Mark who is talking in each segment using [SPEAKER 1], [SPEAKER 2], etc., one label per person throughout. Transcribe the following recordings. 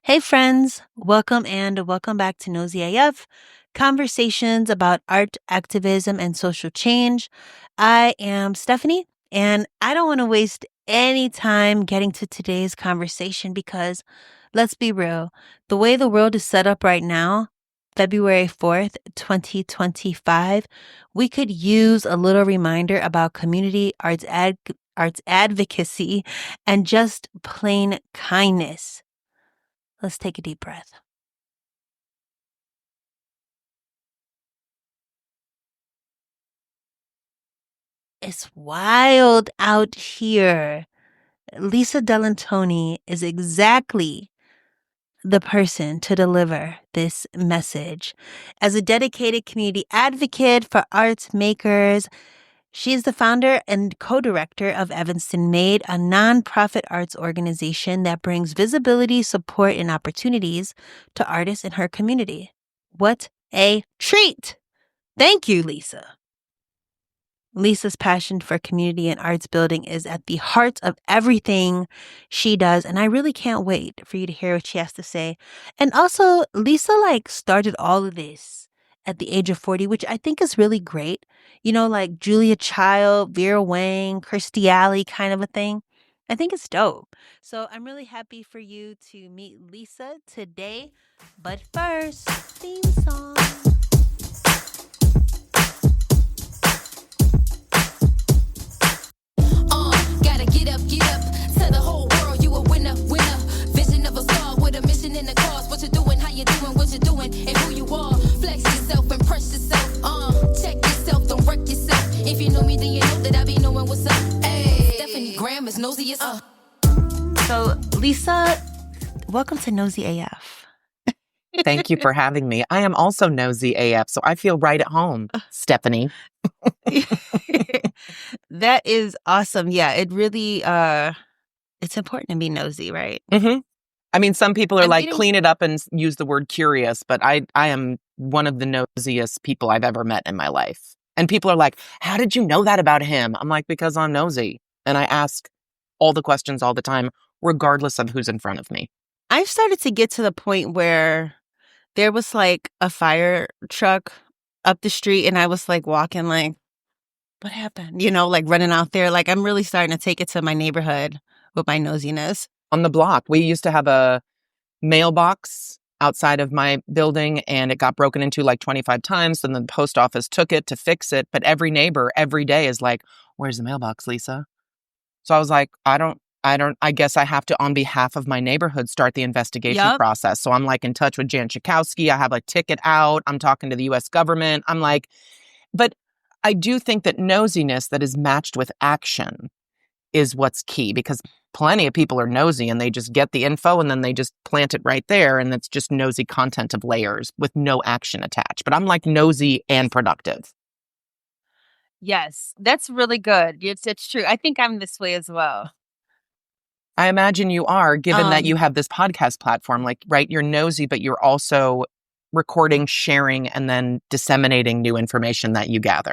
[SPEAKER 1] Hey friends, welcome back to Nosey AF, conversations about art, activism, and social change. I am Stephanie, and I don't want to waste any time getting to today's conversation because, let's be real, the way the world is set up right now, February 4th, 2025, we could use a little reminder about community arts advocacy and just plain kindness. Let's take a deep breath. It's wild out here. Lisa Degliantoni is exactly the person to deliver this message. As a dedicated community advocate for arts makers, she is the founder and co-director of Evanston Made, a nonprofit arts organization that brings visibility, support, and opportunities to artists in her community. What a treat! Thank you, Lisa. Lisa's passion for community and arts building is at the heart of everything she does, and I really can't wait for you to hear what she has to say. And also, Lisa started all of this at the age of 40, which I think is really great. You know, like Julia Child, Vera Wang, Kirstie Alley kind of a thing. I think it's dope. So I'm really happy for you to meet Lisa today. But first, theme song.
[SPEAKER 2] Get up, tell the whole world you a winner. Vision of a star with a mission and a cause. What you doing, how you doing, what you doing, and who you are. Flex yourself, impress yourself. Check yourself, don't wreck yourself. If you know me, then you know that I be knowing what's up. Hey, Stephanie Graham is nosy as up.
[SPEAKER 1] So, Lisa, welcome to Nosey AF.
[SPEAKER 3] Thank you for having me. I am also nosy AF, so I feel right at home, Stephanie.
[SPEAKER 1] That is awesome. Yeah, it really, it's important to be nosy, right?
[SPEAKER 3] Mm-hmm. I mean, some people are clean it up and use the word curious, but I am one of the nosiest people I've ever met in my life. And people are like, how did you know that about him? I'm like, because I'm nosy. And I ask all the questions all the time, regardless of who's in front of me.
[SPEAKER 1] I've started to get to the point where there was like a fire truck up the street and I was like walking like, what happened? You know, like running out there. Like I'm really starting to take it to my neighborhood with my nosiness.
[SPEAKER 3] On the block, we used to have a mailbox outside of my building and it got broken into like 25 times. And the post office took it to fix it. But every neighbor every day is like, where's the mailbox, Lisa? So I was like, I guess I have to, on behalf of my neighborhood, start the investigation process. So I'm like in touch with Jan Schakowsky. I have a ticket out. I'm talking to the U.S. government. I'm like, but I do think that nosiness that is matched with action is what's key, because plenty of people are nosy and they just get the info and then they just plant it right there. And it's just nosy content of layers with no action attached. But I'm like nosy and productive.
[SPEAKER 1] Yes, that's really good. It's true. I think I'm this way as well.
[SPEAKER 3] I imagine you are, given that you have this podcast platform, like, right, you're nosy, but you're also recording, sharing, and then disseminating new information that you gather.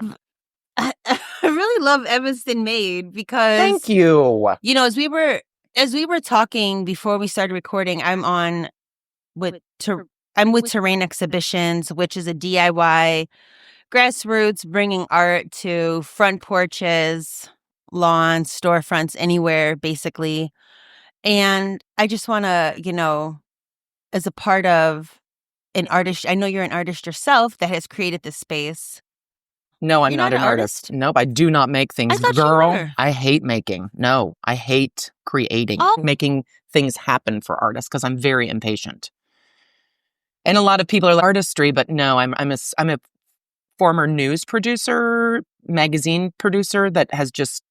[SPEAKER 1] I really love Evanston Made because
[SPEAKER 3] thank you.
[SPEAKER 1] You know, as we were talking before we started recording, I'm with Terrain Exhibitions, which is a DIY grassroots bringing art to front porches, lawns, storefronts, anywhere basically. And I just want to, you know, as a part of an artist, I know you're an artist yourself that has created this space.
[SPEAKER 3] No, I'm not an artist. Nope, I do not make things.
[SPEAKER 1] I thought
[SPEAKER 3] Girl,
[SPEAKER 1] you were.
[SPEAKER 3] I hate making. No, I hate creating, making things happen for artists because I'm very impatient. And a lot of people are like, artistry, but no, I'm a former news producer, magazine producer that has just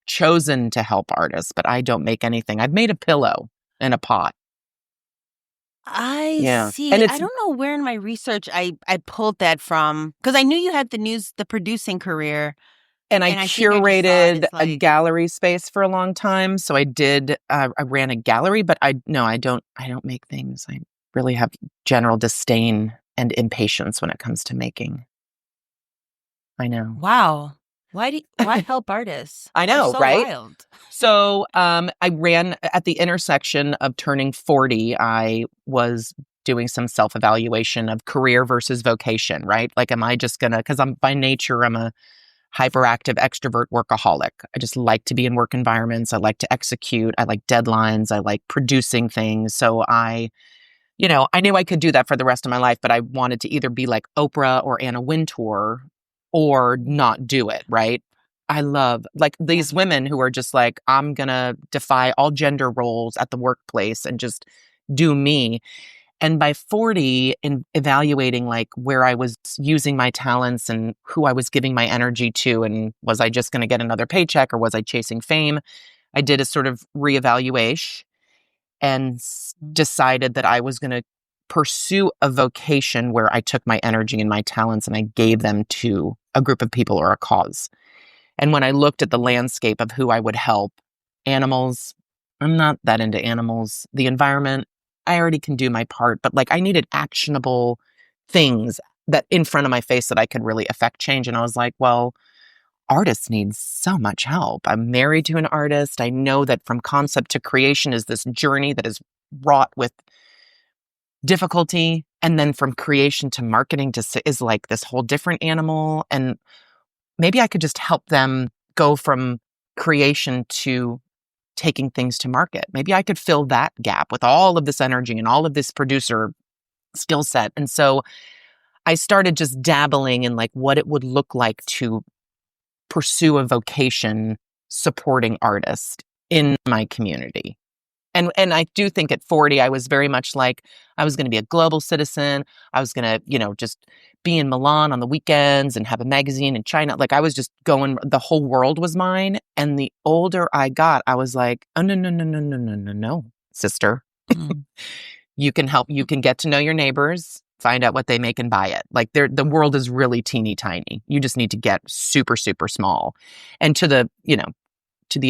[SPEAKER 3] chosen to help artists, but I don't make anything. I've made a pillow and a pot.
[SPEAKER 1] I see. And I don't know where in my research I pulled that from, because I knew you had the producing career.
[SPEAKER 3] And I curated a gallery space for a long time. So I did, I ran a gallery, but I don't make things. I really have general disdain and impatience when it comes to making. I know.
[SPEAKER 1] Wow. Why help artists?
[SPEAKER 3] I
[SPEAKER 1] They're
[SPEAKER 3] know,
[SPEAKER 1] so
[SPEAKER 3] right?
[SPEAKER 1] wild.
[SPEAKER 3] So I ran at the intersection of turning 40. I was doing some self-evaluation of career versus vocation, right? Like, am I just gonna, because I'm by nature, I'm a hyperactive extrovert workaholic. I just like to be in work environments. I like to execute. I like deadlines. I like producing things. So I knew I could do that for the rest of my life, but I wanted to either be like Oprah or Anna Wintour or not do it, right? I love like these women who are just like, I'm going to defy all gender roles at the workplace and just do me. And by 40, in evaluating like where I was using my talents and who I was giving my energy to, and was I just going to get another paycheck or was I chasing fame? I did a sort of reevaluation and decided that I was going to pursue a vocation where I took my energy and my talents and I gave them to a group of people or a cause. And when I looked at the landscape of who I would help, animals, I'm not that into animals. The environment, I already can do my part, but like I needed actionable things that in front of my face that I could really affect change. And I was like, well, artists need so much help. I'm married to an artist. I know that from concept to creation is this journey that is wrought with difficulty. And then from creation to marketing is like this whole different animal. And maybe I could just help them go from creation to taking things to market. Maybe I could fill that gap with all of this energy and all of this producer skill set. And so I started just dabbling in like what it would look like to pursue a vocation supporting artists in my community. And I do think at 40, I was very much like, I was going to be a global citizen. I was going to, just be in Milan on the weekends and have a magazine in China. Like I was just going, the whole world was mine. And the older I got, I was like, oh, no, sister. You can help. You can get to know your neighbors, find out what they make and buy it. Like the world is really teeny tiny. You just need to get super, super small. And to the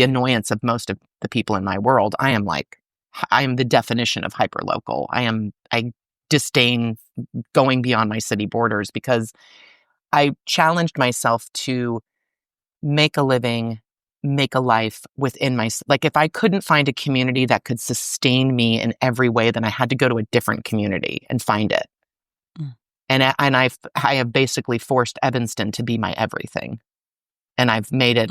[SPEAKER 3] annoyance of most of the people in my world, I am the definition of hyperlocal. I disdain going beyond my city borders because I challenged myself to make a living, make a life within like if I couldn't find a community that could sustain me in every way, then I had to go to a different community and find it. And I have basically forced Evanston to be my everything. And I've made it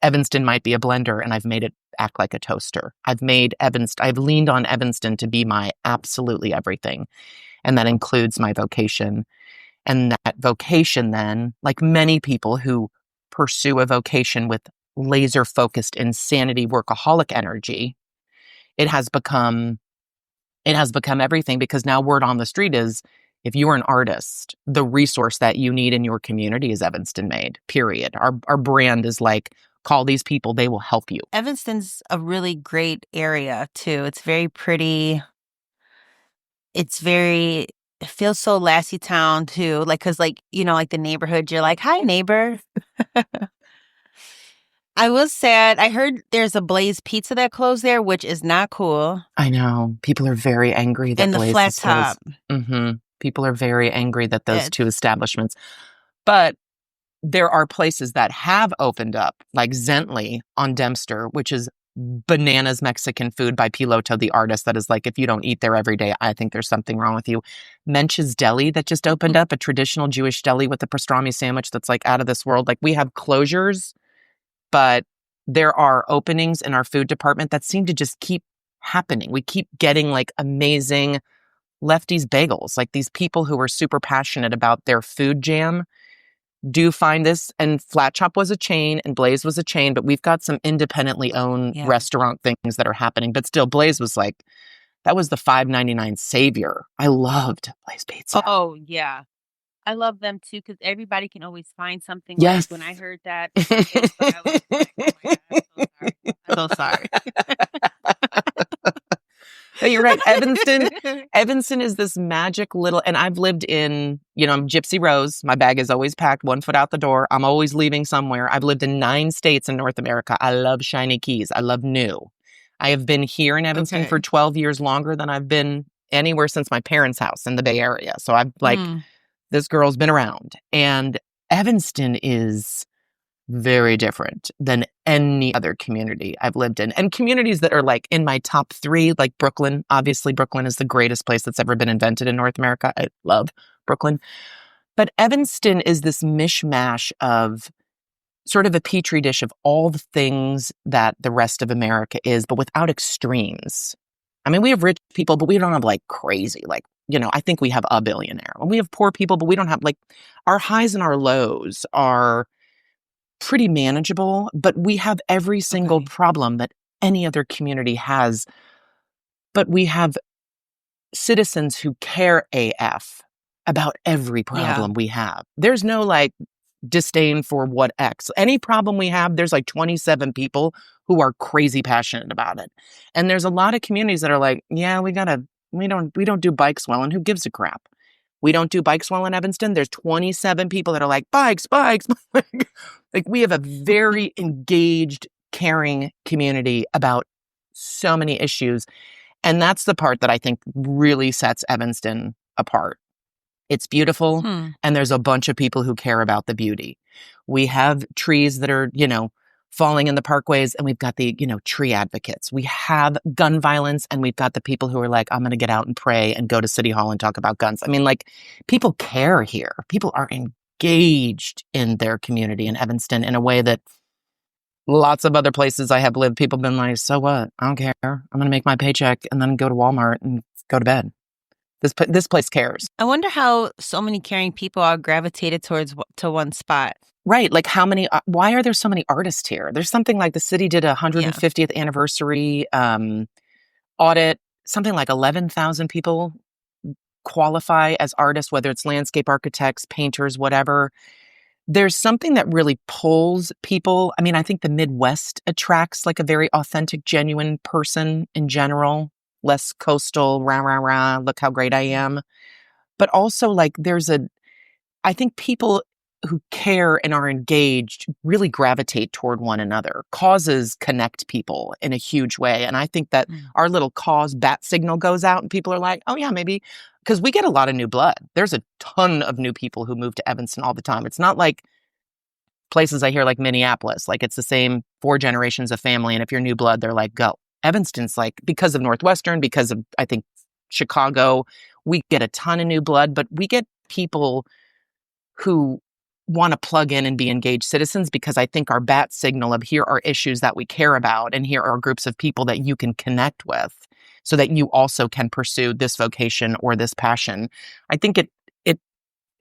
[SPEAKER 3] Evanston might be a blender and I've made it act like a toaster. I've leaned on Evanston to be my absolutely everything. And that includes my vocation. And that vocation then, like many people who pursue a vocation with laser focused insanity workaholic energy, it has become everything because now word on the street is if you are an artist, the resource that you need in your community is Evanston Made, period. Our brand is like, call these people, they will help you.
[SPEAKER 1] Evanston's a really great area too. It's very pretty. It feels so Lassie Town too. Like, cause like, like the neighborhood, you're like, hi neighbor. I was sad. I heard there's a Blaze Pizza that closed there, which is not cool.
[SPEAKER 3] I know. People are very angry that
[SPEAKER 1] and the
[SPEAKER 3] Blaze
[SPEAKER 1] flat
[SPEAKER 3] is closed.
[SPEAKER 1] top.
[SPEAKER 3] People are very angry that those two establishments. But there are places that have opened up, like Zently on Dempster, which is bananas Mexican food by Piloto, the artist that is like, if you don't eat there every day, I think there's something wrong with you. Mench's Deli that just opened up, a traditional Jewish deli with a pastrami sandwich that's like out of this world. Like we have closures, but there are openings in our food department that seem to just keep happening. We keep getting like amazing lefties bagels, like these people who are super passionate about their food jam do find this. And Flat Chop was a chain and Blaze was a chain, but we've got some independently owned restaurant things that are happening. But still, Blaze was like, that was the $5.99 savior. I loved Blaze Pizza.
[SPEAKER 1] Oh, yeah. I love them too because everybody can always find something.
[SPEAKER 3] Yes.
[SPEAKER 1] Like when I heard that, I was like, oh my God, I'm so sorry.
[SPEAKER 3] Hey, you're right. Evanston is this magic little, and I've lived in, I'm Gypsy Rose. My bag is always packed, 1 foot out the door. I'm always leaving somewhere. I've lived in 9 states in North America. I love shiny keys. I love new. I have been here in Evanston for 12 years longer than I've been anywhere since my parents' house in the Bay Area. So I've this girl's been around. And Evanston is very different than any other community I've lived in. And communities that are like in my top 3, like Brooklyn. Obviously, Brooklyn is the greatest place that's ever been invented in North America. I love Brooklyn. But Evanston is this mishmash of sort of a petri dish of all the things that the rest of America is, but without extremes. I mean, we have rich people, but we don't have like crazy, like, I think we have a billionaire. We have poor people, but we don't have like our highs and our lows are pretty manageable, but we have every single problem that any other community has. But we have citizens who care AF about every problem we have. There's no like disdain for what X. Any problem we have, there's like 27 people who are crazy passionate about it. And there's a lot of communities that are like, yeah, we don't do bikes well, and who gives a crap? We don't do bikes well in Evanston. There's 27 people that are like, bikes. Like we have a very engaged, caring community about so many issues. And that's the part that I think really sets Evanston apart. It's beautiful, and there's a bunch of people who care about the beauty. We have trees that are, falling in the parkways, and we've got the, tree advocates. We have gun violence, and we've got the people who are like, I'm going to get out and pray and go to City Hall and talk about guns. I mean, like, people care here. People are engaged in their community in Evanston in a way that lots of other places I have lived, people have been like, so what? I don't care. I'm going to make my paycheck and then go to Walmart and go to bed. This place cares.
[SPEAKER 1] I wonder how so many caring people are gravitated to one spot.
[SPEAKER 3] Right. Like why are there so many artists here? There's something like the city did a 150th anniversary audit. Something like 11,000 people qualify as artists, whether it's landscape architects, painters, whatever. There's something that really pulls people. I mean, I think the Midwest attracts like a very authentic, genuine person in general. Less coastal, rah, look how great I am. But also like I think people who care and are engaged really gravitate toward one another. Causes connect people in a huge way. And I think that our little cause bat signal goes out and people are like, oh yeah, maybe, because we get a lot of new blood. There's a ton of new people who move to Evanston all the time. It's not like places I hear like Minneapolis, like it's the same 4 generations of family. And if you're new blood, they're like, go. Evanston's like, because of Northwestern, because of, I think, Chicago, we get a ton of new blood, but we get people who want to plug in and be engaged citizens because I think our bat signal of here are issues that we care about and here are groups of people that you can connect with so that you also can pursue this vocation or this passion. I think it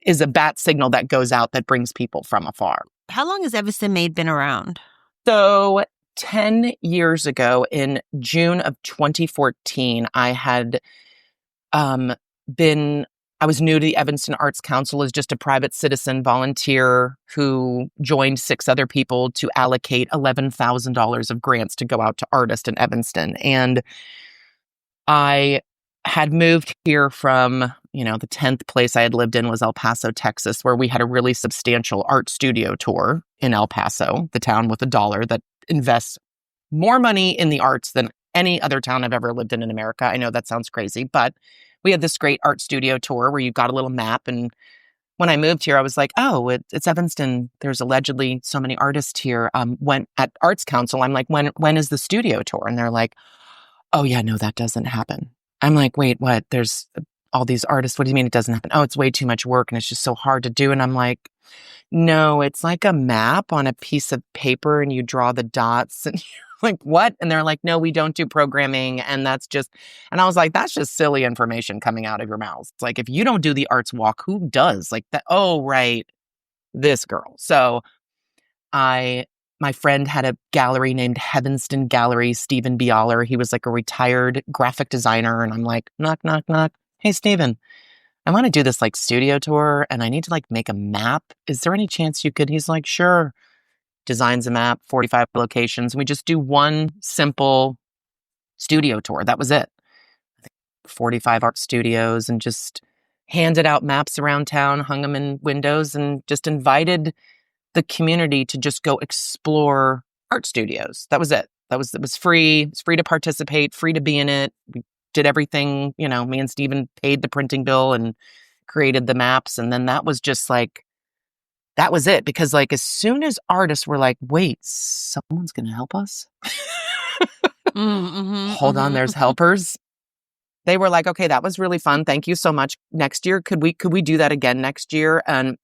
[SPEAKER 3] is a bat signal that goes out that brings people from afar.
[SPEAKER 1] How long has Evanston Made been around?
[SPEAKER 3] So 10 years ago, in June of 2014, I was new to the Evanston Arts Council as just a private citizen volunteer who joined 6 other people to allocate $11,000 of grants to go out to artists in Evanston. And I had moved here from, the 10th place I had lived in was El Paso, Texas, where we had a really substantial art studio tour in El Paso, the town with $1 that invests more money in the arts than any other town I've ever lived in America. I know that sounds crazy, but we had this great art studio tour where you got a little map. And when I moved here, I was like, oh, it's Evanston. There's allegedly so many artists here. When at Arts Council, I'm like, when is the studio tour? And they're like, oh yeah, no, that doesn't happen. I'm like, wait, what? There's all these artists. What do you mean it doesn't happen? Oh, it's way too much work and it's just so hard to do. And I'm like, no, it's like a map on a piece of paper and you draw the dots and you're like, what? And they're like, no, we don't do programming. And I was like, that's just silly information coming out of your mouths. It's like, if you don't do the arts walk, who does? Like that? Oh, right. This girl. So my friend had a gallery named Evanston Gallery, Stephen Bialer. He was like a retired graphic designer. And I'm like, knock, knock, knock. Hey, Stephen, I want to do this like studio tour and I need to like make a map. Is there any chance you could? He's like, sure. Designs a map, 45 locations. We just do one simple studio tour. That was it. 45 art studios and just handed out maps around town, hung them in windows and just invited the community to just go explore art studios. That was it. It was free. It's free to participate, free to be in it. We did everything, me and Stephen paid the printing bill and created the maps. And then that was just like that was it. Because like, as soon as artists were like, wait, someone's going to help us. Hold on, there's helpers. They were like, okay, that was really fun. Thank you so much. Next year, could we do that again next year? And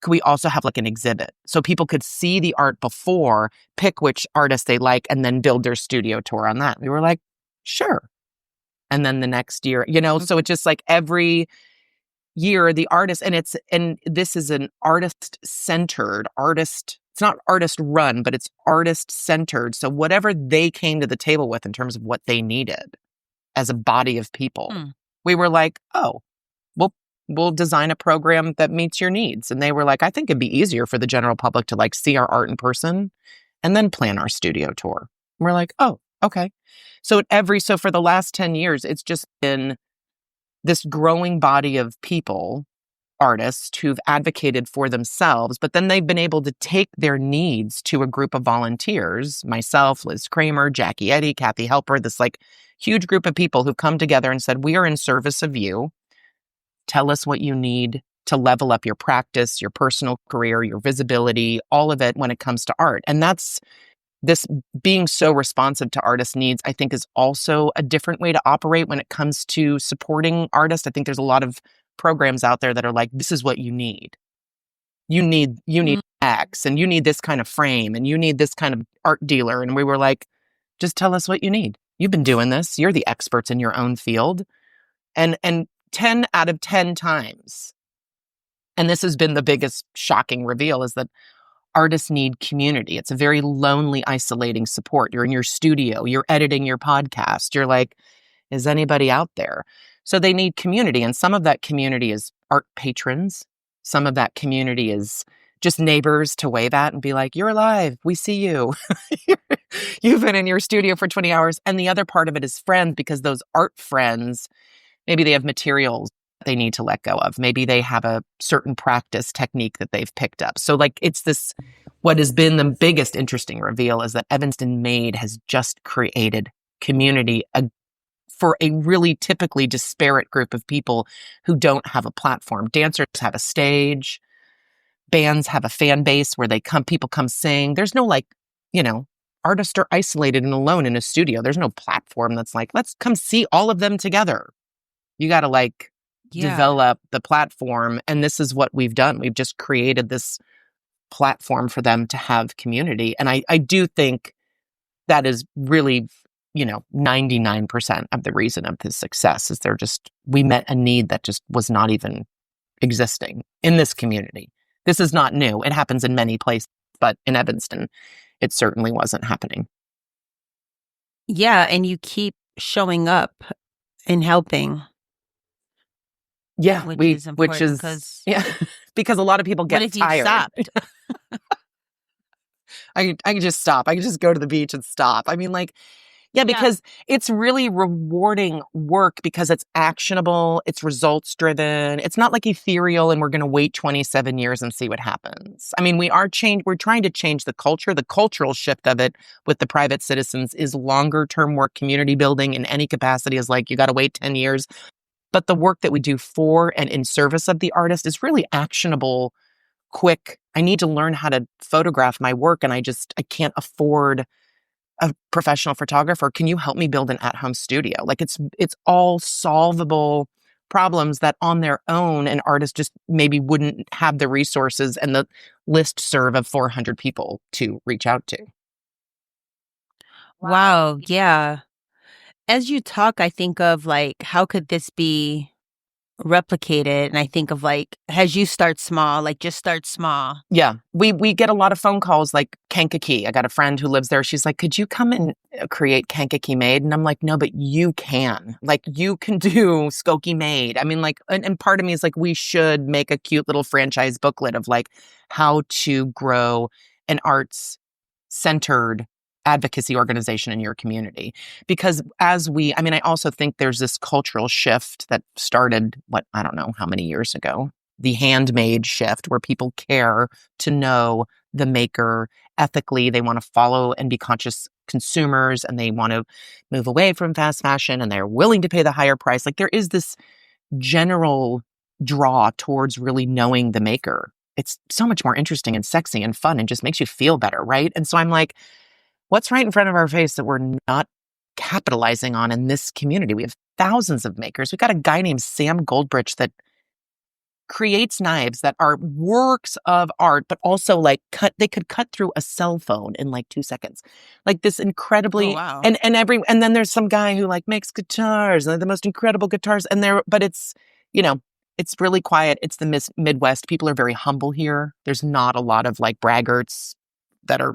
[SPEAKER 3] could we also have like an exhibit so people could see the art before, pick which artist they like, and then build their studio tour on that? We were like, sure. And then the next year, so it's just like every year, the artist, and this is an artist-centered artist. It's not artist run, but it's artist centered. So whatever they came to the table with in terms of what they needed as a body of people, we were like, oh, we'll design a program that meets your needs. And they were like, I think it'd be easier for the general public to like see our art in person and then plan our studio tour. And we're like, oh, okay. So for the last 10 years, it's just been this growing body of people, artists who've advocated for themselves, but then they've been able to take their needs to a group of volunteers, myself, Liz Kramer, Jackie Eddy, Kathy Helper, this like huge group of people who've come together and said, we are in service of you. Tell us what you need to level up your practice, your personal career, your visibility, all of it when it comes to art. And that's this being so responsive to artists' needs, I think, is also a different way to operate when it comes to supporting artists. I think there's a lot of programs out there that are like, this is what you need. You need X, and you need this kind of frame, and you need this kind of art dealer. And we were like, just tell us what you need. You've been doing this. You're the experts in your own field. And 10 out of 10 times, and this has been the biggest shocking reveal, is that artists need community. It's a very lonely, isolating support. You're in your studio, you're editing your podcast. You're like, is anybody out there? So they need community. And some of that community is art patrons. Some of that community is just neighbors to wave at and be like, you're alive. We see you. You've been in your studio for 20 hours. And the other part of it is friends, because those art friends, maybe they have materials they need to let go of. Maybe they have a certain practice technique that they've picked up. So like, it's this, what has been the biggest interesting reveal is that Evanston Made has just created community for a really typically disparate group of people who don't have a platform. Dancers have a stage. Bands have a fan base where people come sing. There's no like, artists are isolated and alone in a studio. There's no platform that's like, let's come see all of them together. You got to like develop the platform. And this is what we've done. We've just created this platform for them to have community. And I do think that is really, 99% of the reason of this success is we met a need that just was not even existing in this community. This is not new. It happens in many places, but in Evanston, it certainly wasn't happening.
[SPEAKER 1] Yeah. And you keep showing up and helping.
[SPEAKER 3] Yeah,
[SPEAKER 1] which is important
[SPEAKER 3] because a lot of people get
[SPEAKER 1] what if
[SPEAKER 3] tired.
[SPEAKER 1] You stopped?
[SPEAKER 3] I can just stop. I can just go to the beach and stop. I mean, like, because it's really rewarding work because it's actionable, it's results driven. It's not like ethereal and we're going to wait 27 years and see what happens. I mean, we're trying to change the culture. The cultural shift of it with the private citizens is longer term work. Community building in any capacity is like, you got to wait 10 years. But the work that we do for and in service of the artist is really actionable, quick. I need to learn how to photograph my work and I can't afford a professional photographer. Can you help me build an at-home studio? Like it's all solvable problems that on their own an artist just maybe wouldn't have the resources and the list serve of 400 people to reach out to.
[SPEAKER 1] Wow. Yeah. As you talk, I think of like, how could this be replicated? And I think of like, as you start small, like just start small.
[SPEAKER 3] Yeah. We get a lot of phone calls like Kankakee. I got a friend who lives there. She's like, could you come and create Kankakee Made? And I'm like, no, but you can. Like, you can do Skokie Made. I mean, like, and part of me is like, we should make a cute little franchise booklet of like how to grow an arts-centered advocacy organization in your community. Because I also think there's this cultural shift that started, I don't know how many years ago, the handmade shift where people care to know the maker ethically. They want to follow and be conscious consumers and they want to move away from fast fashion and they're willing to pay the higher price. Like there is this general draw towards really knowing the maker. it's so much more interesting and sexy and fun and just makes you feel better, right? And so I'm like, what's right in front of our face that we're not capitalizing on in this community? We have thousands of makers. We've got a guy named Sam Goldbridge that creates knives that are works of art, but also like they could cut through a cell phone in like 2 seconds. Like this incredibly,
[SPEAKER 1] wow.
[SPEAKER 3] and then there's some guy who like makes guitars, and they're the most incredible guitars. But it's, it's really quiet. It's the Midwest. People are very humble here. There's not a lot of like braggarts that are,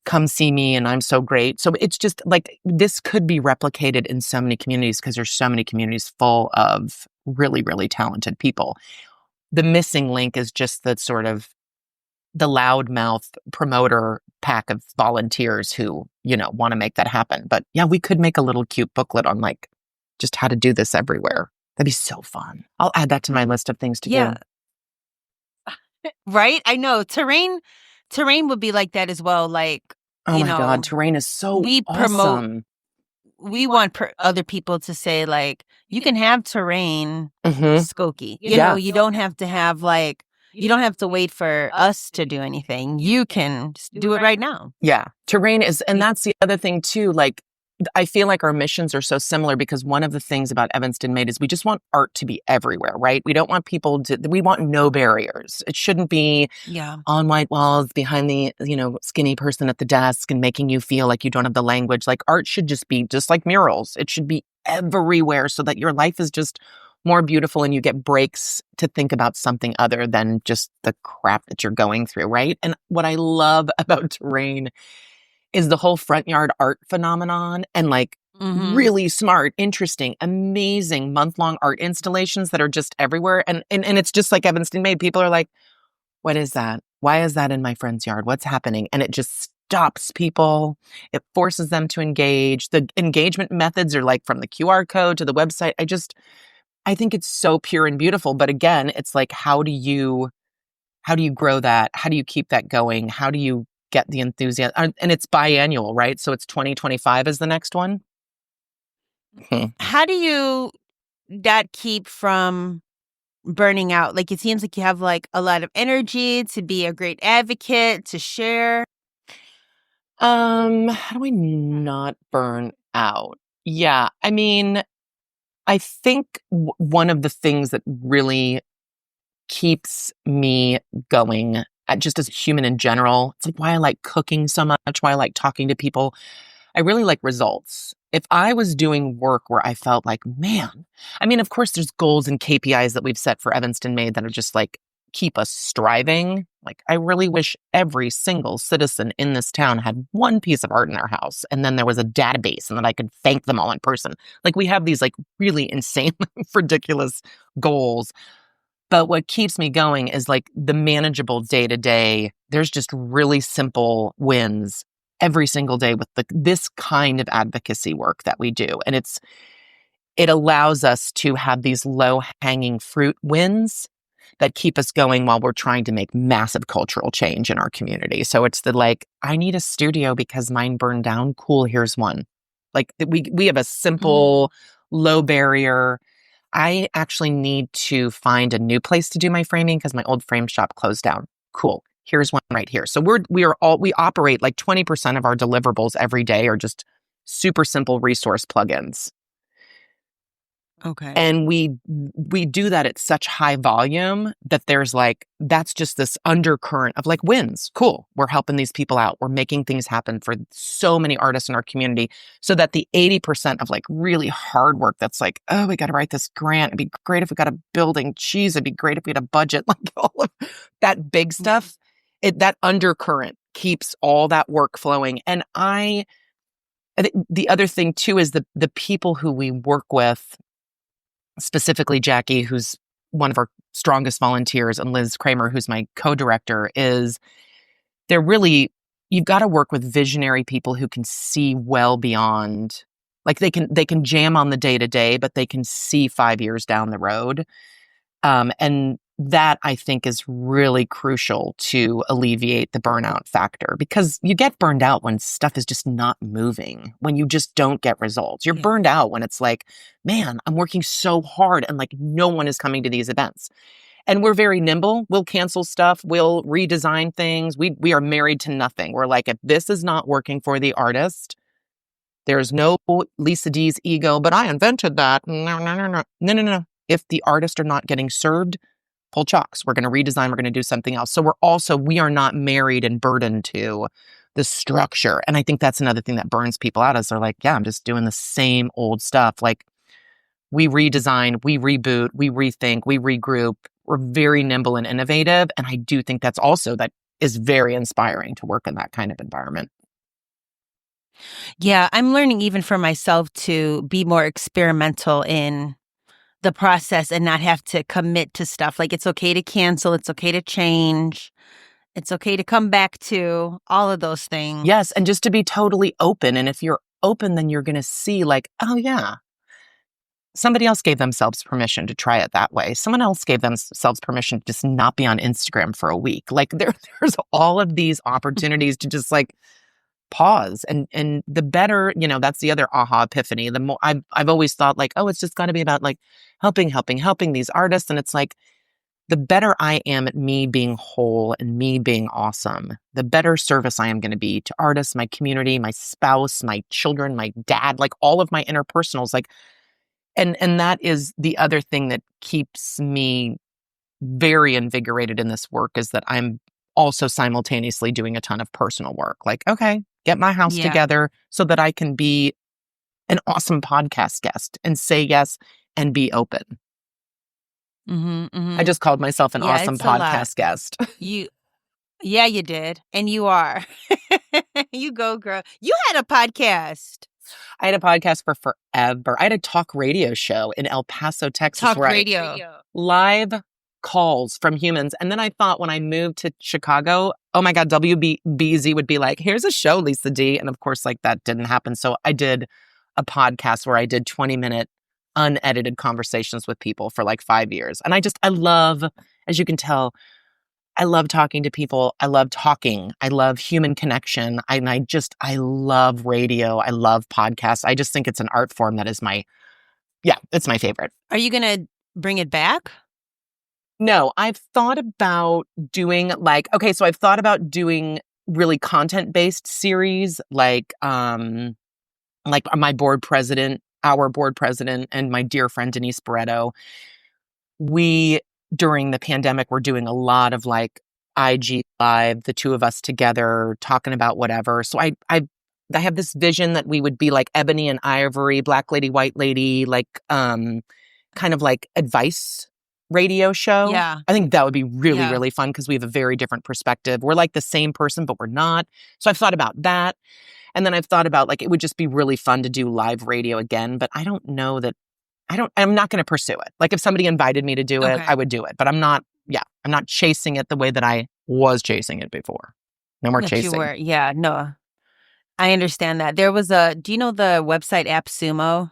[SPEAKER 3] come see me and I'm so great. So it's just like, this could be replicated in so many communities because there's so many communities full of really, really talented people. The missing link is just the sort of the loudmouth promoter pack of volunteers who, want to make that happen. But yeah, we could make a little cute booklet on like just how to do this everywhere. That'd be so fun. I'll add that to my list of things to do.
[SPEAKER 1] Right? I know. Terrain would be like that as well. Like,
[SPEAKER 3] oh my God, terrain is so awesome.
[SPEAKER 1] We want other people to say like, you can have terrain, Skokie. You know, you don't have to have like, you don't have to wait for us to do anything. You can just do it right now.
[SPEAKER 3] Yeah. Terrain is, and that's the other thing too. Like, I feel like our missions are so similar because one of the things about Evanston Made is we just want art to be everywhere, right? We don't want we want no barriers. It shouldn't be on white walls behind the, skinny person at the desk and making you feel like you don't have the language. Like art should just be just like murals. It should be everywhere so that your life is just more beautiful and you get breaks to think about something other than just the crap that you're going through, right? And what I love about terrain is the whole front yard art phenomenon and like really smart, interesting, amazing month-long art installations that are just everywhere. And it's just like Evanston Made. People are like, what is that? Why is that in my friend's yard? What's happening? And it just stops people. It forces them to engage. The engagement methods are like from the QR code to the website. I think it's so pure and beautiful. But again, it's like, how do you grow that? How do you keep that going? How do you get the enthusiasm? And it's biannual, right? So it's 2025 is the next one.
[SPEAKER 1] How do you not keep from burning out? Like, it seems like you have like a lot of energy to be a great advocate, to share.
[SPEAKER 3] How do I not burn out? Yeah. I mean, I think one of the things that really keeps me going, just as a human in general, it's like why I like cooking so much, why I like talking to people. I really like results. If I was doing work where I felt like, man, I mean, of course, there's goals and KPIs that we've set for Evanston Made that are just like, keep us striving. Like, I really wish every single citizen in this town had one piece of art in their house. And then there was a database and then I could thank them all in person. Like, we have these like really insane, ridiculous goals. But what keeps me going is like the manageable day to day. There's just really simple wins every single day with this kind of advocacy work that we do. And it allows us to have these low hanging fruit wins that keep us going while we're trying to make massive cultural change in our community. So it's like, I need a studio because mine burned down. Cool, here's one. Like we have a simple, low barrier. I actually need to find a new place to do my framing because my old frame shop closed down. Cool. Here's one right here. So we operate like 20% of our deliverables every day are just super simple resource plugins.
[SPEAKER 1] Okay.
[SPEAKER 3] And we do that at such high volume that there's like, that's just this undercurrent of like wins. Cool. We're helping these people out. We're making things happen for so many artists in our community so that the 80% of like really hard work that's like, oh, we got to write this grant. It'd be great if we got a building. Geez, it'd be great if we had a budget. Like all of that big stuff, that undercurrent keeps all that work flowing. And I think the other thing too is the people who we work with, specifically Jackie, who's one of our strongest volunteers, and Liz Kramer, who's my co-director, you've got to work with visionary people who can see well beyond, like they can jam on the day to day, but they can see 5 years down the road. And that I think is really crucial to alleviate the burnout factor, because you get burned out when stuff is just not moving, when you just don't get results. You're burned out when it's like, man, I'm working so hard and like no one is coming to these events. And we're very nimble. We'll cancel stuff. We'll redesign things. We are married to nothing. We're like, if this is not working for the artist, there's no Lisa D's ego, but I invented that. No, no, no, no. No, no, no. If the artists are not getting served, pull chalks. We're going to redesign. We're going to do something else. So we are not married and burdened to the structure. And I think that's another thing that burns people out is they're like, yeah, I'm just doing the same old stuff. Like we redesign, we reboot, we rethink, we regroup. We're very nimble and innovative. And I do think that is very inspiring to work in that kind of environment.
[SPEAKER 1] Yeah, I'm learning even for myself to be more experimental in the process and not have to commit to stuff. Like it's okay to cancel, it's okay to change, it's okay to come back to all of those things.
[SPEAKER 3] Yes, and just to be totally open. And if you're open, then you're going to see like, oh yeah, somebody else gave themselves permission to try it that way. Someone else gave themselves permission to just not be on Instagram for a week. Like there's all of these opportunities to just like pause and the better, that's the other aha epiphany. The more I've always thought like, oh, it's just got to be about like helping these artists. And it's like, the better I am at me being whole and me being awesome, the better service I am going to be to artists, my community, my spouse, my children, my dad, like all of my interpersonals, like, and that is the other thing that keeps me very invigorated in this work is that I'm also simultaneously doing a ton of personal work. Like, okay, get my house together so that I can be an awesome podcast guest and say yes and be open.
[SPEAKER 1] Mm-hmm, mm-hmm.
[SPEAKER 3] I just called myself an awesome podcast guest.
[SPEAKER 1] You did. And you are. You go, girl. You had a podcast.
[SPEAKER 3] I had a podcast for forever. I had a talk radio show in El Paso, Texas. Live calls from humans. And then I thought when I moved to Chicago, oh my God, WBZ would be like, here's a show, Lisa D. And of course, like that didn't happen. So I did a podcast where I did 20-minute unedited conversations with people for like 5 years. And I love, as you can tell, I love talking to people. I love talking. I love human connection. I love radio. I love podcasts. I just think it's an art form that is it's my favorite.
[SPEAKER 1] Are you going to bring it back?
[SPEAKER 3] No, I've thought about doing I've thought about doing really content-based series like my board president, our board president, and my dear friend Denise Barreto. We, during the pandemic, were doing a lot of like IG Live, the two of us together talking about whatever. So I have this vision that we would be like Ebony and Ivory, Black Lady, White Lady, like kind of like advice radio show.
[SPEAKER 1] Yeah.
[SPEAKER 3] I think that would be really, really fun because we have a very different perspective. We're like the same person, but we're not. So I've thought about that. And then I've thought about like, it would just be really fun to do live radio again, but I don't know that, I'm not going to pursue it. Like if somebody invited me to do it, I would do it, but I'm not chasing it the way that I was chasing it before. No more chasing.
[SPEAKER 1] You were. Yeah, no. I understand that. There was do you know the website AppSumo?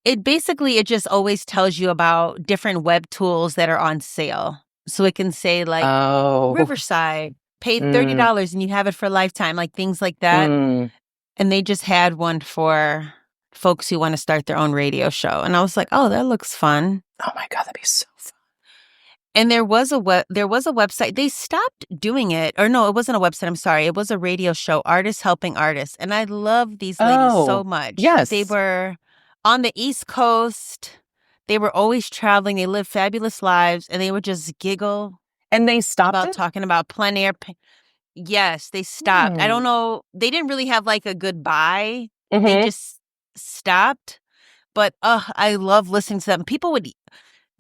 [SPEAKER 1] It just always tells you about different web tools that are on sale. So it can say like Riverside, pay $30 and you have it for a lifetime, like things like that. And they just had one for folks who want to start their own radio show. And I was like, oh, that looks fun.
[SPEAKER 3] Oh my God, that'd be so fun.
[SPEAKER 1] And there was a website. They stopped doing it. Or no, it wasn't a website. I'm sorry. It was a radio show, Artists Helping Artists. And I love these ladies so much.
[SPEAKER 3] Yes.
[SPEAKER 1] They were on the East Coast. They were always traveling. They lived fabulous lives. And they would just giggle.
[SPEAKER 3] And they stopped
[SPEAKER 1] about talking about plein air. Yes, they stopped. I don't know. They didn't really have like a goodbye. They just stopped. But I love listening to them. People would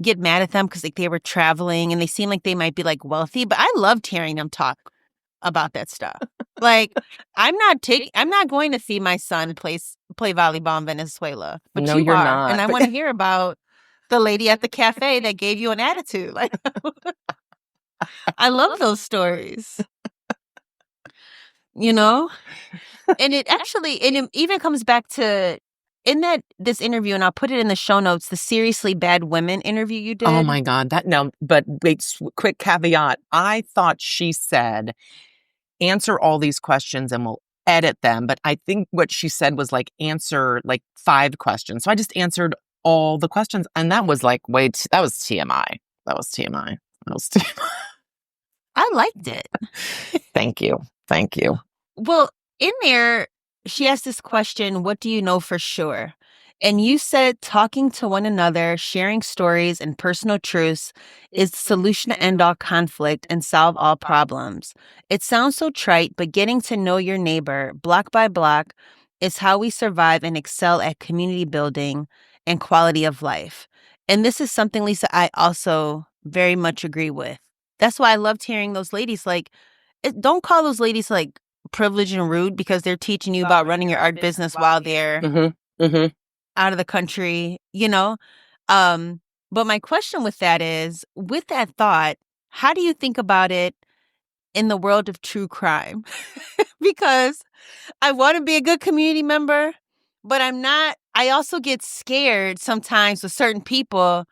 [SPEAKER 1] get mad at them because like they were traveling and they seemed like they might be like wealthy. But I loved hearing them talk about that stuff. Like I'm not going to see my son play volleyball in Venezuela. But
[SPEAKER 3] no,
[SPEAKER 1] you're
[SPEAKER 3] not.
[SPEAKER 1] And I want to hear about the lady at the cafe that gave you an attitude. Like I love those stories. You know? And it even comes back to this interview, and I'll put it in the show notes, the Seriously Bad Women interview you did.
[SPEAKER 3] Oh my God. But wait, quick caveat. I thought she said, answer all these questions and we'll edit them. But I think what she said was like, answer like 5 questions. So I just answered all the questions. And that was like, that was TMI. That was TMI. That was TMI.
[SPEAKER 1] I liked it.
[SPEAKER 3] Thank you. Thank you.
[SPEAKER 1] Well, in there, she asked this question, what do you know for sure? And you said talking to one another, sharing stories and personal truths is the solution to end all conflict and solve all problems. It sounds so trite, but getting to know your neighbor block by block is how we survive and excel at community building and quality of life. And this is something, Lisa, I also very much agree with. That's why I loved hearing those ladies don't call those ladies like privileged and rude because they're teaching you about running your art business while they're out of the country, you know? But my question with that is, with that thought, how do you think about it in the world of true crime? Because I want to be a good community member, but I'm not. I also get scared sometimes with certain people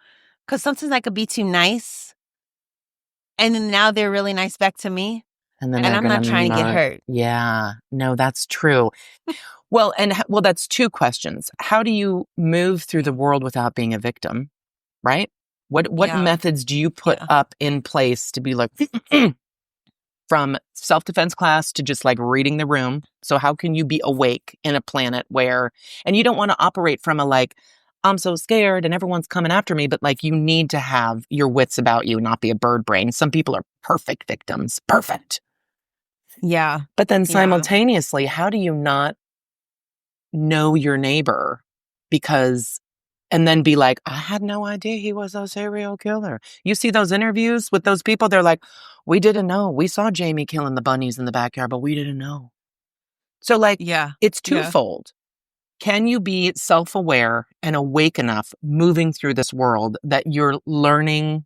[SPEAKER 1] because sometimes I could be too nice. And then now they're really nice back to me.
[SPEAKER 3] And then
[SPEAKER 1] I'm not trying to get hurt.
[SPEAKER 3] Yeah, no, that's true. Well, that's two questions. How do you move through the world without being a victim, right? What methods do you put up in place to be like, from self-defense class to just like reading the room? So how can you be awake in a planet where, and you don't want to operate from a like, I'm so scared and everyone's coming after me, but like you need to have your wits about you, not be a bird brain. Some people are perfect victims. Perfect.
[SPEAKER 1] Yeah.
[SPEAKER 3] But then simultaneously, how do you not know your neighbor and then be like, I had no idea he was a serial killer. You see those interviews with those people, they're like, we didn't know. We saw Jamie killing the bunnies in the backyard, but we didn't know. So like, it's twofold. Can you be self-aware and awake enough moving through this world that you're learning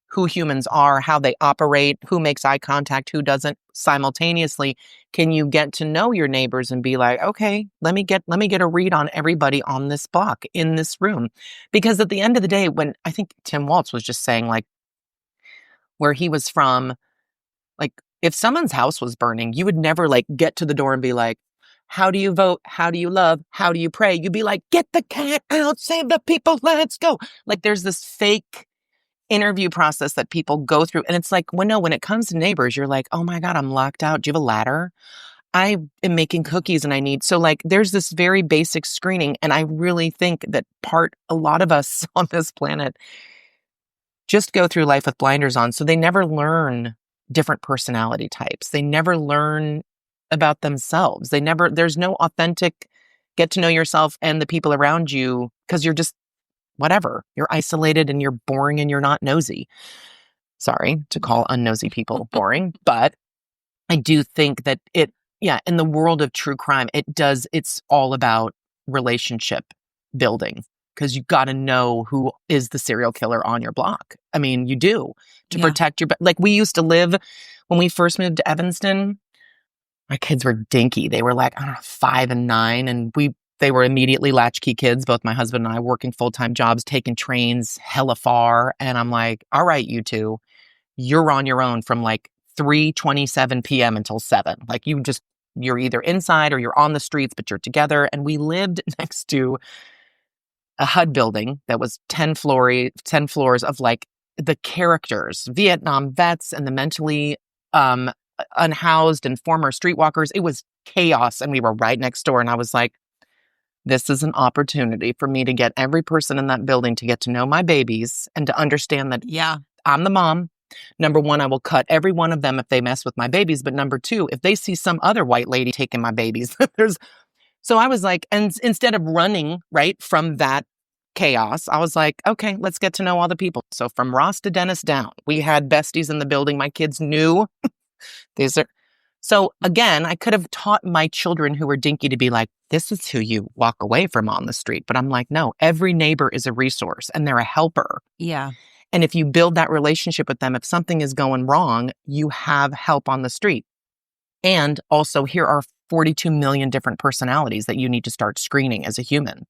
[SPEAKER 3] who humans are, how they operate, who makes eye contact, who doesn't? Simultaneously, can you get to know your neighbors and be like, okay, let me get a read on everybody on this block in this room? Because at the end of the day, when I think Tim Waltz was just saying like where he was from, like if someone's house was burning, you would never like get to the door and be like, how do you vote? How do you love? How do you pray? You'd be like, get the cat out, save the people, let's go. Like there's this fake interview process that people go through. And it's like, when it comes to neighbors, you're like, oh my God, I'm locked out. Do you have a ladder? I am making cookies and so like, there's this very basic screening. And I really think that a lot of us on this planet just go through life with blinders on. So they never learn different personality types. They never learn about themselves. There's no authentic get to know yourself and the people around you because you're just whatever. You're isolated and you're boring and you're not nosy. Sorry to call unnosy people boring, but I do think that in the world of true crime, it's all about relationship building because you got to know who is the serial killer on your block. I mean, you do to protect like we used to live when we first moved to Evanston. My kids were dinky. They were like, I don't know, 5 and 9. And they were immediately latchkey kids, both my husband and I, working full-time jobs, taking trains hella far. And I'm like, all right, you two, you're on your own from like 3:27 p.m. until 7. Like you're either inside or you're on the streets, but you're together. And we lived next to a HUD building that was 10 floors of like the characters, Vietnam vets and the mentally unhoused and former streetwalkers. It was chaos. And we were right next door. And I was like, this is an opportunity for me to get every person in that building to get to know my babies and to understand that I'm the mom. Number one, I will cut every one of them if they mess with my babies. But number two, if they see some other white lady taking my babies, so I was like, and instead of running right from that chaos, I was like, okay, let's get to know all the people. So from Ross to Dennis down, we had besties in the building. My kids knew So again, I could have taught my children who were dinky to be like, this is who you walk away from on the street. But I'm like, no, every neighbor is a resource and they're a helper.
[SPEAKER 1] Yeah.
[SPEAKER 3] And if you build that relationship with them, if something is going wrong, you have help on the street. And also here are 42 million different personalities that you need to start screening as a human.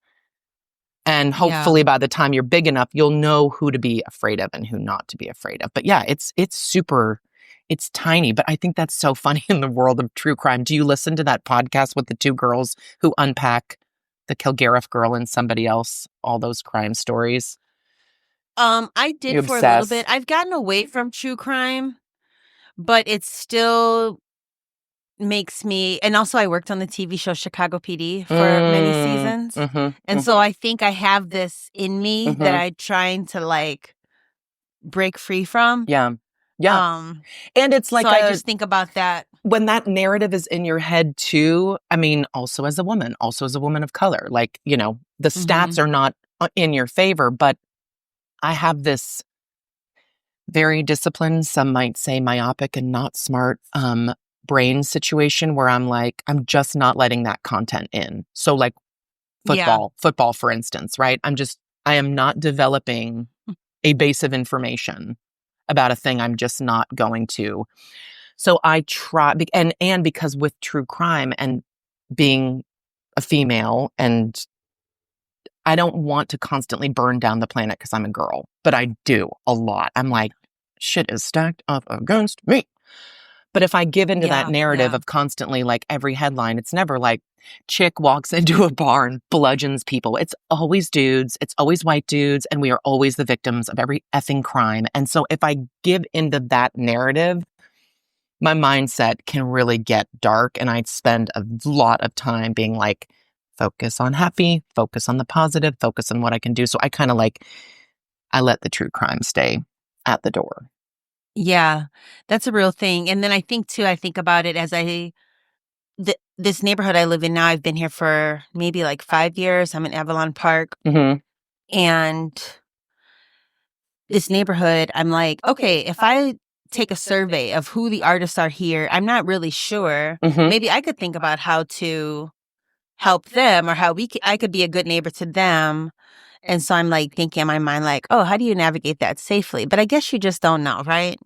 [SPEAKER 3] And hopefully by the time you're big enough, you'll know who to be afraid of and who not to be afraid of. But yeah, it's tiny, but I think that's so funny in the world of true crime. Do you listen to that podcast with the two girls who unpack the Kilgariff girl and somebody else, all those crime stories?
[SPEAKER 1] I
[SPEAKER 3] You
[SPEAKER 1] did for a little
[SPEAKER 3] obsess?
[SPEAKER 1] bit. I've gotten away from true crime, but it still makes me, and also I worked on the TV show Chicago PD for many seasons. And so I think I have this in me that I'm trying to like break free from.
[SPEAKER 3] Yeah. Yeah. And it's like
[SPEAKER 1] so I just think about that.
[SPEAKER 3] when that narrative is in your head too, I mean, also as a woman of color, like, you know, the stats are not in your favor, but I have this very disciplined, some might say myopic and not smart, brain situation where I'm like, I'm just not letting that content in. So like football, for instance, right? I am not developing a base of information about a thing I'm just not going to. So I try, and because with true crime and being a female, and I don't want to constantly burn down the planet because I'm a girl, but I do a lot. I'm like, shit is stacked up against me. But if I give into that narrative of constantly like every headline, it's never like chick walks into a bar and bludgeons people. It's always dudes. It's always white dudes. And we are always the victims of every effing crime. And so if I give into that narrative, my mindset can really get dark. And I'd spend a lot of time being like, focus on happy, focus on the positive, focus on what I can do. So I kind of like, I let the true crime stay at the door.
[SPEAKER 1] Yeah, that's a real thing. And then I think too, I think about it as this neighborhood I live in now, I've been here for maybe like 5 years. I'm in Avalon Park. And this neighborhood, I'm like, okay, if I take a survey of who the artists are here, I'm not really sure. Maybe I could think about how to help them or how I could be a good neighbor to them. And so I'm like thinking in my mind, like, oh, how do you navigate that safely? But I guess you just don't know, right?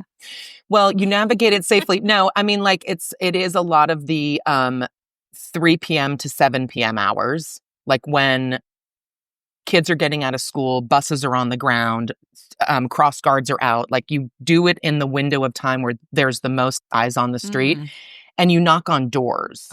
[SPEAKER 3] Well, you navigate it safely. No, I mean, like it is a lot of the 3 p.m. to 7 p.m. hours, like when kids are getting out of school, buses are on the ground, cross guards are out. Like you do it in the window of time where there's the most eyes on the street, and you knock on doors,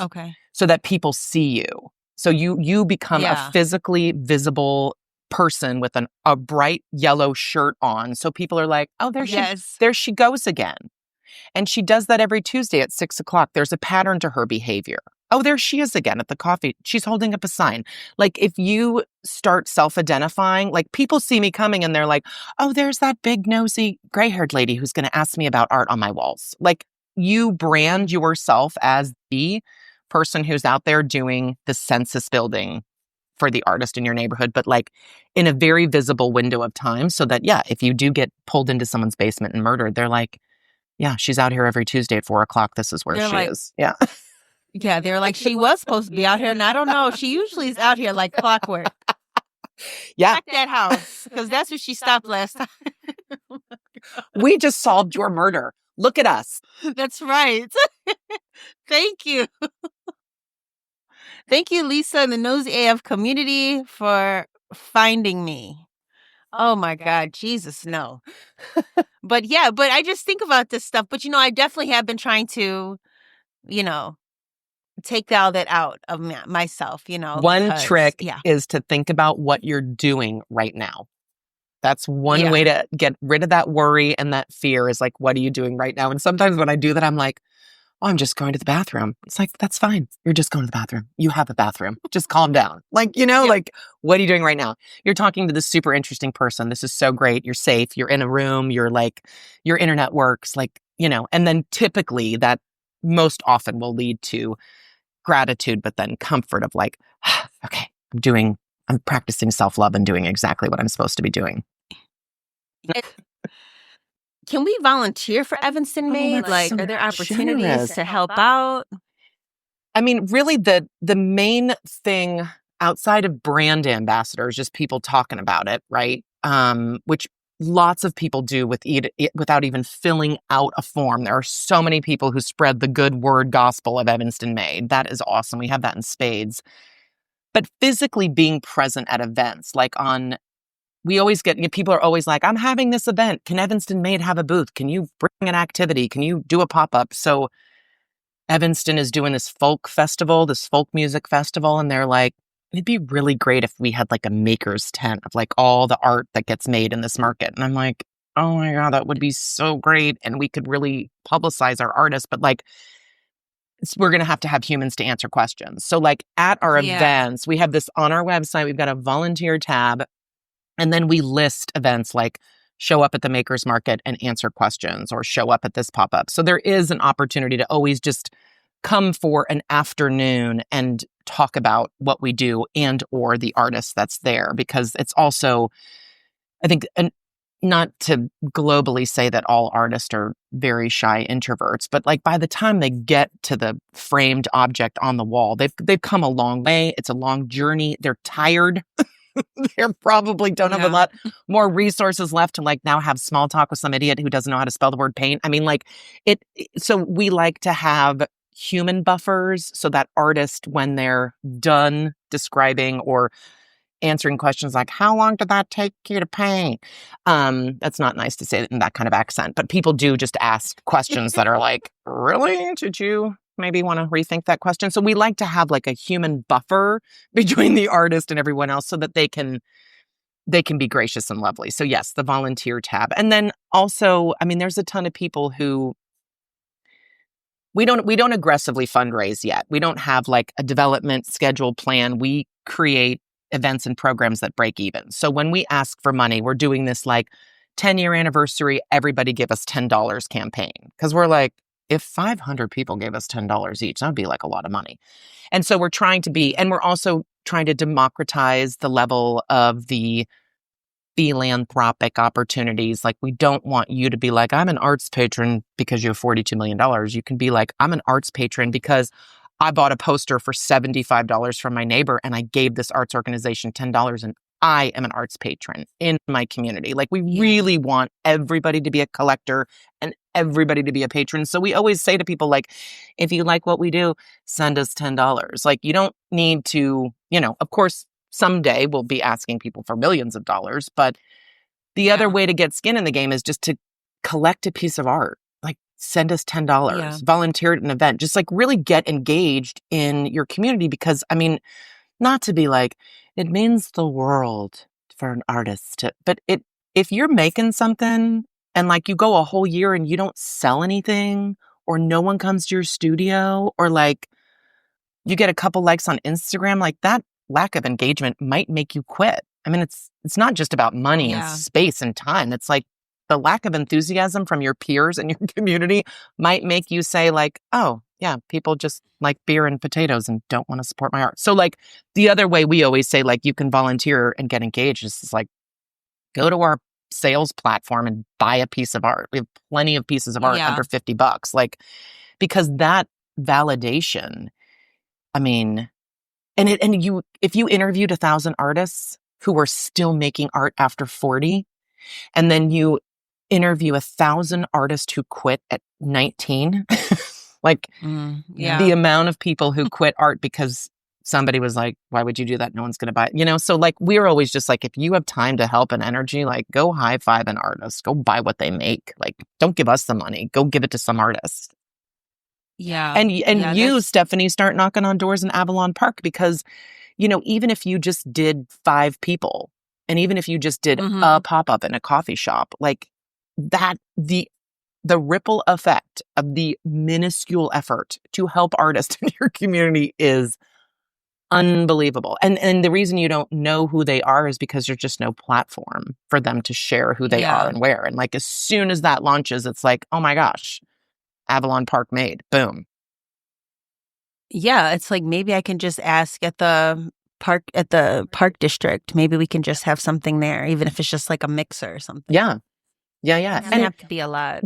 [SPEAKER 3] so that people see you. So you become a physically visible person with a bright yellow shirt on. So people are like, oh, there she goes again. And she does that every Tuesday at 6:00. There's a pattern to her behavior. Oh, there she is again at the coffee. She's holding up a sign. Like if you start self-identifying, like people see me coming and they're like, oh, there's that big nosy gray-haired lady who's going to ask me about art on my walls. Like you brand yourself as the person who's out there doing the census building for the artist in your neighborhood, but like in a very visible window of time so that, yeah, if you do get pulled into someone's basement and murdered, they're like, yeah, she's out here every Tuesday at 4:00. This is where she is. Yeah.
[SPEAKER 1] Yeah, they're like, she was supposed to be out here, and I don't know. She usually is out here like clockwork.
[SPEAKER 3] Yeah.
[SPEAKER 1] Check that house, because that's where she stopped last time.
[SPEAKER 3] We just solved your murder. Look at us.
[SPEAKER 1] That's right. Thank you. Thank you, Lisa and the Nosey AF community for finding me. Oh my God, Jesus, no. But yeah, but I just think about this stuff. But, I definitely have been trying to, take all that out of myself,
[SPEAKER 3] One trick is to think about what you're doing right now. That's one way to get rid of that worry and that fear is like, what are you doing right now? And sometimes when I do that, I'm like, oh, I'm just going to the bathroom. It's like, that's fine. You're just going to the bathroom. You have a bathroom. Just calm down. Like, like, what are you doing right now? You're talking to this super interesting person. This is so great. You're safe. You're in a room. You're like, your internet works. Like, and then typically that most often will lead to gratitude, but then comfort of like, okay, I'm practicing self-love and doing exactly what I'm supposed to be doing.
[SPEAKER 1] Can we volunteer for Evanston Made? Like, are there opportunities to help out?
[SPEAKER 3] I mean, really the main thing outside of brand ambassadors, just people talking about it, right? Which lots of people do without even filling out a form. There are so many people who spread the good word gospel of Evanston Made. That is awesome. We have that in spades. But physically being present at events, we always get, people are always like, I'm having this event. Can Evanston Made have a booth? Can you bring an activity? Can you do a pop-up? So Evanston is doing this folk festival, this folk music festival. And they're like, it'd be really great if we had like a maker's tent of like all the art that gets made in this market. And I'm like, oh my God, that would be so great. And we could really publicize our artists, but like, we're going to have humans to answer questions. So like at our events, we have this on our website, we've got a volunteer tab, and then we list events like show up at the Makers Market and answer questions, or show up at this pop-up. So there is an opportunity to always just come for an afternoon and talk about what we do and or the artist that's there, because it's also, I think, not to globally say that all artists are very shy introverts, but like by the time they get to the framed object on the wall, they've come a long way. It's a long journey. They're tired. They probably don't have a lot more resources left to like now have small talk with some idiot who doesn't know how to spell the word paint. I mean, like so we like to have human buffers so that artists, when they're done describing or answering questions like, how long did that take you to paint? That's not nice to say it in that kind of accent, but people do just ask questions that are like, really? Did you maybe want to rethink that question? So we like to have like a human buffer between the artist and everyone else so that they can be gracious and lovely. So yes, the volunteer tab. And then also, I mean, there's a ton of people who we don't aggressively fundraise yet. We don't have like a development schedule plan. We create events and programs that break even. So when we ask for money, we're doing this like 10-year anniversary, everybody give us $10 campaign. Because we're like, if 500 people gave us $10 each, that would be like a lot of money. And so we're trying to be, and we're also trying to democratize the level of the philanthropic opportunities. Like, we don't want you to be like, I'm an arts patron because you have $42 million. You can be like, I'm an arts patron because I bought a poster for $75 from my neighbor and I gave this arts organization $10 and I am an arts patron in my community. Like, we really want everybody to be a collector and everybody to be a patron. So we always say to people, like, if you like what we do, send us $10. Like, you don't need to, of course, someday we'll be asking people for millions of dollars, but the other way to get skin in the game is just to collect a piece of art. Like, send us $10, volunteer at an event, just like really get engaged in your community. Because, I mean, not to be like, it means the world for an artist to, but if you're making something and like you go a whole year and you don't sell anything, or no one comes to your studio, or like you get a couple likes on Instagram, like that lack of engagement might make you quit. I mean, it's not just about money and space and time. It's like the lack of enthusiasm from your peers and your community might make you say like, oh yeah, people just like beer and potatoes and don't want to support my art. So like the other way we always say like you can volunteer and get engaged is like, go to our sales platform and buy a piece of art. We have plenty of pieces of art under $50. Like, because that validation, I mean, if you interviewed 1,000 artists who were still making art after 40, and then you interview 1,000 artists who quit at 19, like the amount of people who quit art because somebody was like, why would you do that? No one's going to buy it. So like, we're always just like, if you have time to help and energy, like go high five an artist, go buy what they make. Like, don't give us the money, go give it to some artist.
[SPEAKER 1] Yeah.
[SPEAKER 3] And you, Stephanie, start knocking on doors in Avalon Park, because, even if you just did 5 people, and even if you just did a pop-up in a coffee shop, like that, the ripple effect of the minuscule effort to help artists in your community is unbelievable. And the reason you don't know who they are is because there's just no platform for them to share who they are and where. And like, as soon as that launches, it's like, oh my gosh, Avalon Park Made, boom.
[SPEAKER 1] Yeah, it's like, maybe I can just ask at the park district. Maybe we can just have something there, even if it's just like a mixer or something.
[SPEAKER 3] Yeah.
[SPEAKER 1] It doesn't have to be a lot.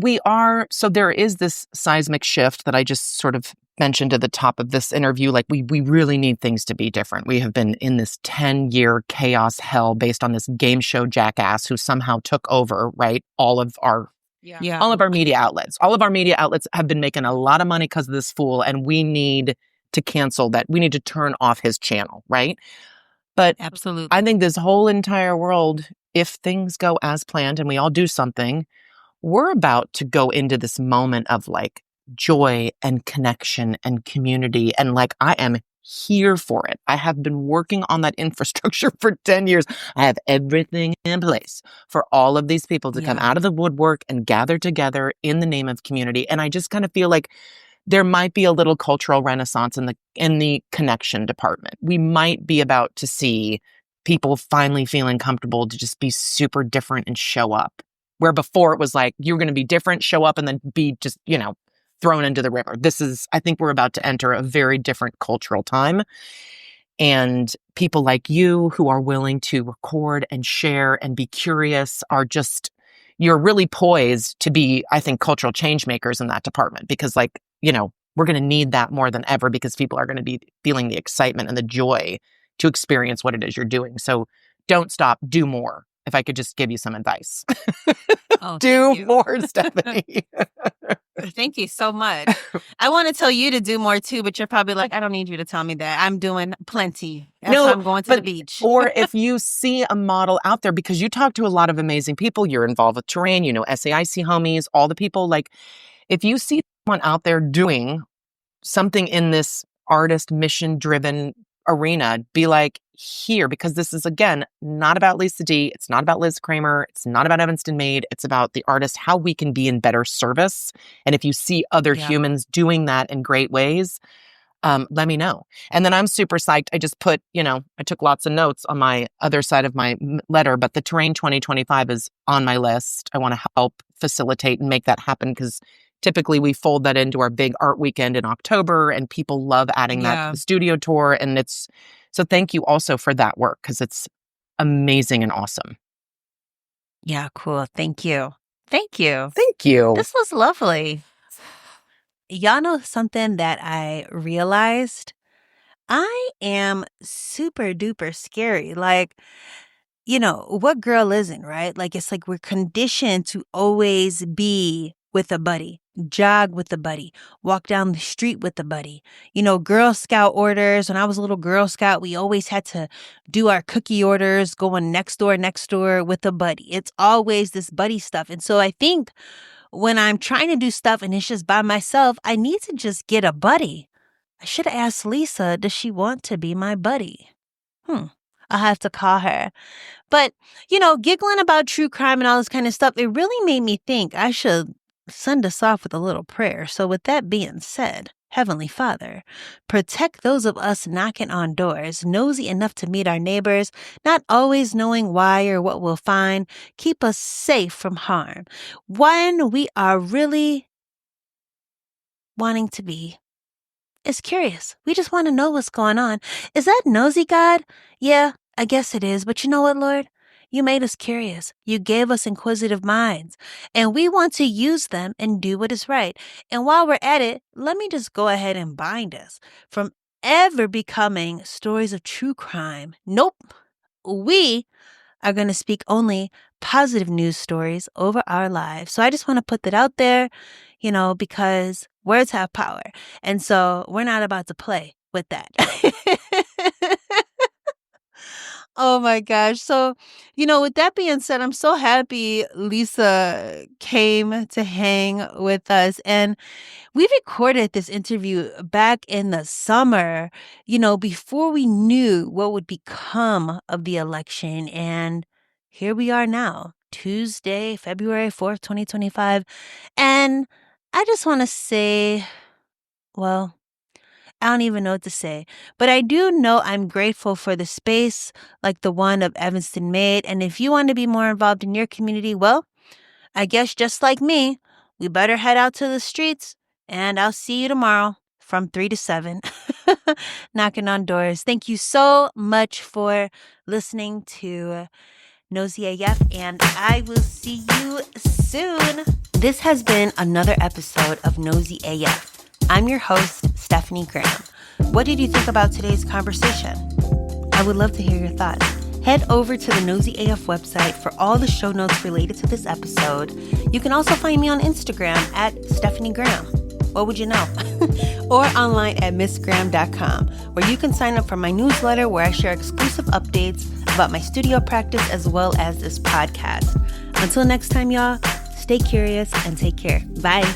[SPEAKER 3] So there is this seismic shift that I just sort of mentioned at the top of this interview. Like, we really need things to be different. We have been in this 10-year chaos hell based on this game show jackass who somehow took over, right? All of our media outlets. All of our media outlets have been making a lot of money because of this fool, and we need to cancel that. We need to turn off his channel, right? But
[SPEAKER 1] absolutely,
[SPEAKER 3] I think this whole entire world, if things go as planned and we all do something, we're about to go into this moment of like joy and connection and community. And like, I am here for it. I have been working on that infrastructure for 10 years. I have everything in place for all of these people to come out of the woodwork and gather together in the name of community. And I just kind of feel like there might be a little cultural renaissance in the connection department. We might be about to see people finally feeling comfortable to just be super different and show up. Where before it was like, you're going to be different, show up, and then be just, thrown into the river. I think we're about to enter a very different cultural time. And people like you who are willing to record and share and be curious you're really poised to be, I think, cultural change makers in that department. Because we're going to need that more than ever, because people are going to be feeling the excitement and the joy to experience what it is you're doing. So don't stop, do more. If I could just give you some advice. Do more, Stephanie.
[SPEAKER 1] Thank you so much. I want to tell you to do more too, but you're probably like, I don't need you to tell me that. I'm doing plenty. That's why I'm going to the beach.
[SPEAKER 3] Or if you see a model out there, because you talk to a lot of amazing people, you're involved with terrain, SAIC homies, all the people, if you see someone out there doing something in this artist mission-driven arena, be like, here, because this is, again, not about Lisa D. It's not about Liz Kramer. It's not about Evanston Made. It's about the artist, how we can be in better service. And if you see other humans doing that in great ways, let me know. And then I'm super psyched. I just put, I took lots of notes on my other side of my letter, but the Terrain 2025 is on my list. I want to help facilitate and make that happen, because typically we fold that into our big art weekend in October, and people love adding that to the studio tour. And so thank you also for that work, because it's amazing and awesome.
[SPEAKER 1] Yeah, cool. Thank you. Thank you.
[SPEAKER 3] Thank you.
[SPEAKER 1] This was lovely. Y'all know something that I realized? I am super duper scary. What girl isn't, right? It's like we're conditioned to always be with a buddy, jog with a buddy, walk down the street with a buddy. Girl Scout orders. When I was a little Girl Scout, we always had to do our cookie orders going next door with a buddy. It's always this buddy stuff. And so I think when I'm trying to do stuff and it's just by myself, I need to just get a buddy. I should have asked Lisa, does she want to be my buddy? I'll have to call her. But, giggling about true crime and all this kind of stuff, it really made me think I should send us off with a little prayer. So with that being said, Heavenly Father, protect those of us knocking on doors, nosy enough to meet our neighbors, not always knowing why or what we'll find. Keep us safe from harm when we are really wanting to be. It's curious. We just want to know what's going on. Is that nosy, God? Yeah, I guess it is. But you know what, Lord? You made us curious. You gave us inquisitive minds, and we want to use them and do what is right. And while we're at it, let me just go ahead and bind us from ever becoming stories of true crime. Nope. We are going to speak only positive news stories over our lives. So I just want to put that out there, because words have power. And so we're not about to play with that. Oh my gosh. So, with that being said, I'm so happy Lisa came to hang with us. And we recorded this interview back in the summer, before we knew what would become of the election. And here we are now, Tuesday, February 4th, 2025. And I just want to say, well, I don't even know what to say, but I do know I'm grateful for the space like the one of Evanston Made. And if you want to be more involved in your community, well, I guess just like me, we better head out to the streets, and I'll see you tomorrow from 3 to 7, knocking on doors. Thank you so much for listening to Nosey AF, and I will see you soon. This has been another episode of Nosey AF. I'm your host, Stephanie Graham. What did you think about today's conversation? I would love to hear your thoughts. Head over to the Nosey AF website for all the show notes related to this episode. You can also find me on Instagram at Stephanie Graham. What would you know? Or online at missgraham.com, where you can sign up for my newsletter where I share exclusive updates about my studio practice as well as this podcast. Until next time, y'all, stay curious and take care. Bye.